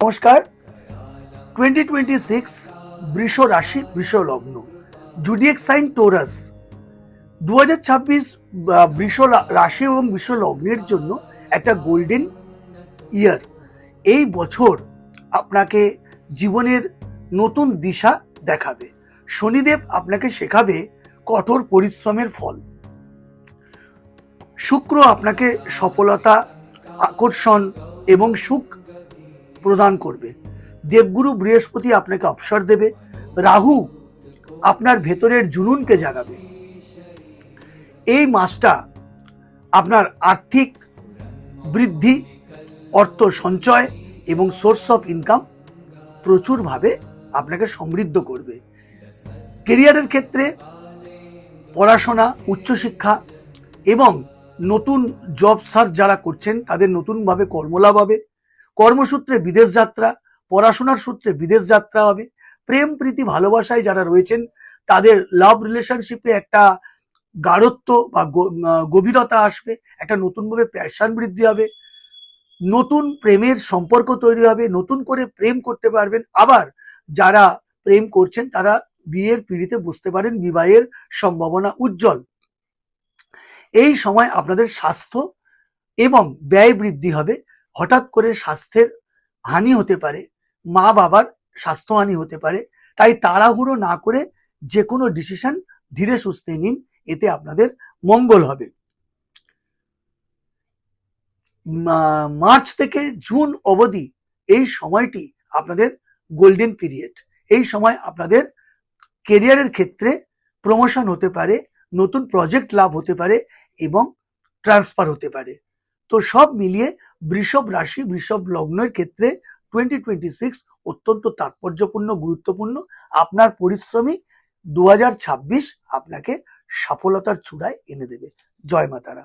নমস্কার। 2026 বৃষ রাশি বৃষ লগ্ন জুডিয়েক সাইন টোরাস 2026 বৃষ রাশি এবং বৃষ লগ্নের জন্য একটা গোল্ডেন ইয়ার। এই বছর আপনাকে জীবনের নতুন দিশা দেখাবে। শনিদেব আপনাকে শেখাবে কঠোর পরিশ্রমের ফল। শুক্র আপনাকে সফলতা, আকর্ষণ এবং সুখ প্রদান করবে। দেবগুরু বৃহস্পতি আপনাকে অবসর দেবে। রাহু আপনার ভেতরের জুনুনকে জাগাবে। এই মাসটা আপনার আর্থিক বৃদ্ধি, অর্থ সঞ্চয় এবং সোর্স অফ ইনকাম প্রচুরভাবে আপনাকে সমৃদ্ধ করবে। কেরিয়ারের ক্ষেত্রে পড়াশোনা, উচ্চশিক্ষা এবং নতুন জব সার্চ যারা করছেন তাদের নতুনভাবে কর্মলাভ হবে। কর্মসূত্রে বিদেশ যাত্রা, পড়াশোনার সূত্রে বিদেশ যাত্রা হবে। প্রেম প্রীতি ভালোবাসায় যারা রয়েছেন তাদের লাভ রিলেশনশিপে একটা গাঢ়ত্ব বা গভীরতা আসবে। একটা নতুনভাবে প্যাশন বৃদ্ধি হবে। নতুন প্রেমের সম্পর্ক তৈরি হবে। নতুন করে প্রেম করতে পারবেন। আবার যারা প্রেম করছেন তারা বিয়ের পিঁড়িতে বসতে পারেন। বিবাহের সম্ভাবনা উজ্জ্বল। এই সময় আপনাদের স্বাস্থ্য এবং ব্যয় বৃদ্ধি হবে। হঠাৎ করে স্বাস্থ্যের হানি হতে পারে, মা বাবার স্বাস্থ্যহানি হতে পারে। তাই তাড়াহুড়ো না করে যে কোনো ডিসিশন ধীরে সুস্থে নিন, এতে আপনাদের মঙ্গল হবে। মার্চ থেকে জুন অবধি এই সময়টি আপনাদের গোল্ডেন পিরিয়ড। এই সময় আপনাদের কেরিয়ারের ক্ষেত্রে প্রমোশন হতে পারে, নতুন প্রজেক্ট লাভ হতে পারে এবং ট্রান্সফার হতে পারে। তো সব মিলিয়ে বৃষভ রাশি বৃষভ লগ্নের ক্ষেত্রে 2026 অত্যন্ত তাৎপর্যপূর্ণ, গুরুত্বপূর্ণ। আপনার পরিশ্রমী 2026 আপনাকে সফলতার চূড়ায় এনে দেবে। জয় মা তারা।